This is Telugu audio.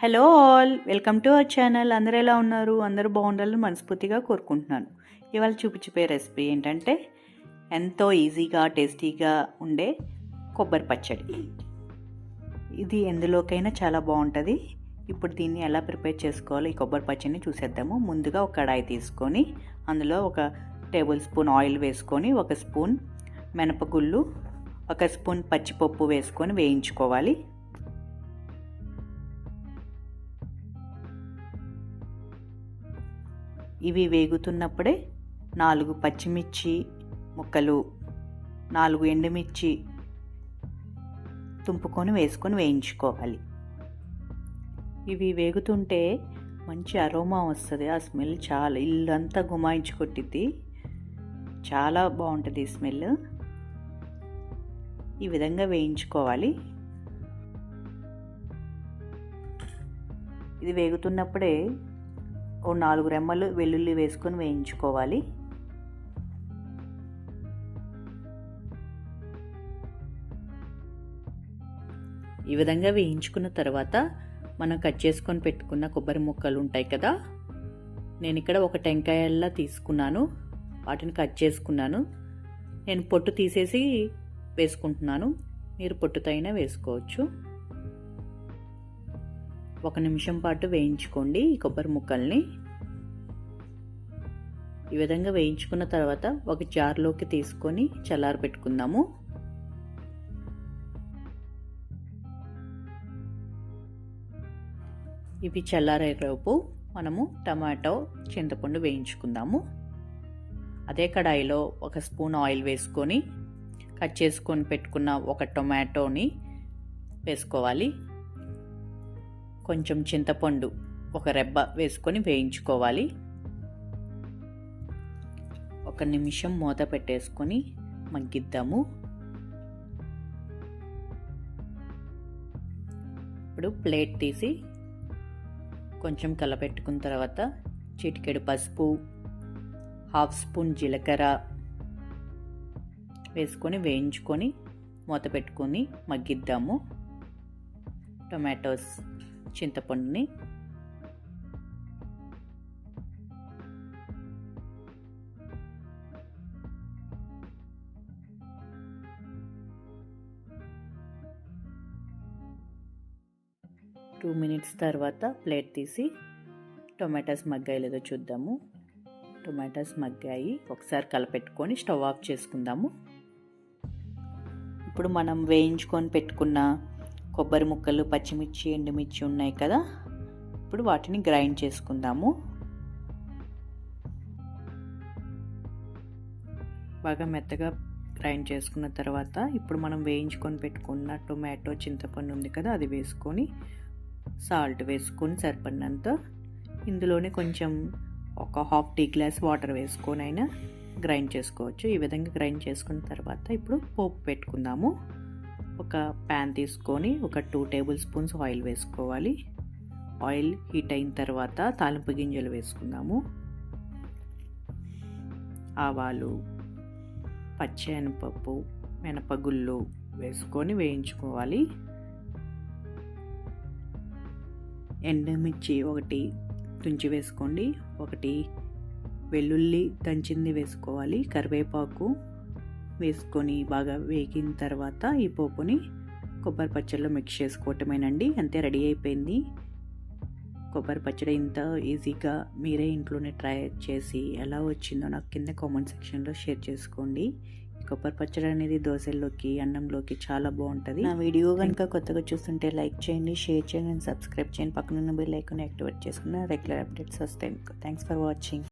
Hello all, welcome to our channel. అందరూ ఎలా ఉన్నారు? అందరూ బాగుండాలని మనస్ఫూర్తిగా కోరుకుంటున్నాను. ఇవాళ చూపించే రెసిపీ ఏంటంటే ఎంతో ఈజీగా టేస్టీగా ఉండే కొబ్బరి పచ్చడి. ఇది ఎందులోకైనా చాలా బాగుంటుంది. ఇప్పుడు దీన్ని ఎలా ప్రిపేర్ చేసుకోవాలో ఈ కొబ్బరి పచ్చడిని చూసేద్దాము. ముందుగా ఒక కడాయి తీసుకొని అందులో 1 టేబుల్ స్పూన్ ఆయిల్ వేసుకొని 1 స్పూన్ మినపగుళ్ళు 1 స్పూన్ పచ్చిపప్పు వేసుకొని వేయించుకోవాలి. ఇవి వేగుతున్నప్పుడే 4 పచ్చిమిర్చి ముక్కలు 4 ఎండుమిర్చి తుంపుకొని వేసుకొని వేయించుకోవాలి. ఇవి వేగుతుంటే మంచి అరోమా వస్తుంది. ఆ స్మెల్ చాలా ఇల్లంతా గుమాయించి కొట్టిద్ది. చాలా బాగుంటుంది ఈ స్మెల్. ఈ విధంగా వేయించుకోవాలి. ఇది వేగుతున్నప్పుడే 4 రెమ్మలు వెల్లుల్లి వేసుకొని వేయించుకోవాలి. ఈ విధంగా వేయించుకున్న తర్వాత మనం కట్ చేసుకొని పెట్టుకున్న కొబ్బరి ముక్కలు ఉంటాయి కదా, నేను ఇక్కడ 1 టెంకాయల్లా తీసుకున్నాను. వాటిని కట్ చేసుకున్నాను. నేను పొట్టు తీసేసి వేసుకుంటున్నాను. మీరు పొట్టుతో అయినా వేసుకోవచ్చు. 1 నిమిషం పాటు వేయించుకోండి ఈ కొబ్బరి ముక్కల్ని. ఈ విధంగా వేయించుకున్న తర్వాత ఒక జార్లోకి తీసుకొని చల్లారి పెట్టుకుందాము. ఇవి చల్లారేలోపు మనము టమాటో చింతపండు వేయించుకుందాము. అదే కడాయిలో 1 స్పూన్ ఆయిల్ వేసుకొని కట్ చేసుకొని పెట్టుకున్న 1 టొమాటోని వేసుకోవాలి. కొంచెం చింతపండు 1 రెబ్బ వేసుకొని వేయించుకోవాలి. 1 నిమిషం మూత పెట్టేసుకొని మగ్గిద్దాము. ఇప్పుడు ప్లేట్ తీసి కొంచెం కలపెట్టుకున్న తర్వాత చిటికెడు పసుపు 1/2 స్పూన్ జీలకర్ర వేసుకొని వేయించుకొని మూత పెట్టుకొని మగ్గిద్దాము. టొమాటోస్ చింతపండుని టూ మినిట్స్ తర్వాత ప్లేట్ తీసి టొమాటోస్ మగ్గాయి లేదో చూద్దాము. టొమాటోస్ మగ్గాయి. ఒకసారి కలపెట్టుకొని స్టవ్ ఆఫ్ చేసుకుందాము. ఇప్పుడు మనం వేయించుకొని పెట్టుకున్న కొబ్బరి ముక్కలు పచ్చిమిర్చి ఎండుమిర్చి ఉన్నాయి కదా, ఇప్పుడు వాటిని గ్రైండ్ చేసుకుందాము. బాగా మెత్తగా గ్రైండ్ చేసుకున్న తర్వాత ఇప్పుడు మనం వేయించుకొని పెట్టుకున్న టొమాటో చింతపండు ఉంది కదా, అది వేసుకొని సాల్ట్ వేసుకొని సరిపడినంత, ఇందులోనే కొంచెం 1/2 టీ గ్లాస్ వాటర్ వేసుకొని అయినా గ్రైండ్ చేసుకోవచ్చు. ఈ విధంగా గ్రైండ్ చేసుకున్న తర్వాత ఇప్పుడు పోపు పెట్టుకుందాము. ఒక ప్యాన్ తీసుకొని 2 టేబుల్ స్పూన్స్ ఆయిల్ వేసుకోవాలి. ఆయిల్ హీట్ అయిన తర్వాత తాలింపు గింజలు వేసుకుందాము. ఆవాలు, పచ్చెనపప్పు, మినపగుళ్ళు వేసుకొని వేయించుకోవాలి. ఎండుమిర్చి 1 తుంచి వేసుకోండి. 1 వెల్లుల్లి దంచింది వేసుకోవాలి. కరివేపాకు వేసుకొని బాగా వేగిన తర్వాత ఈ పోపుని కొబ్బరి పచ్చడిలో మిక్స్ చేసుకోవటమేనండి. అంతే, రెడీ అయిపోయింది కొబ్బరి పచ్చడి. ఇంత ఈజీగా మీరే ఇంట్లోనే ట్రై చేసి ఎలా వచ్చిందో నాకు కింద కామెంట్ సెక్షన్లో షేర్ చేసుకోండి. కొబ్బరి పచ్చడి అనేది దోశల్లోకి, అన్నంలోకి చాలా బాగుంటుంది. నా వీడియో కనుక కొత్తగా చూస్తుంటే లైక్ చేయండి, షేర్ చేయండి, సబ్స్క్రైబ్ చేయండి. పక్కన ఉన్న బెల్ ఐకాన్ యాక్టివేట్ చేసుకున్న రెగ్యులర్ అప్డేట్స్ వస్తాయి. Thanks for watching.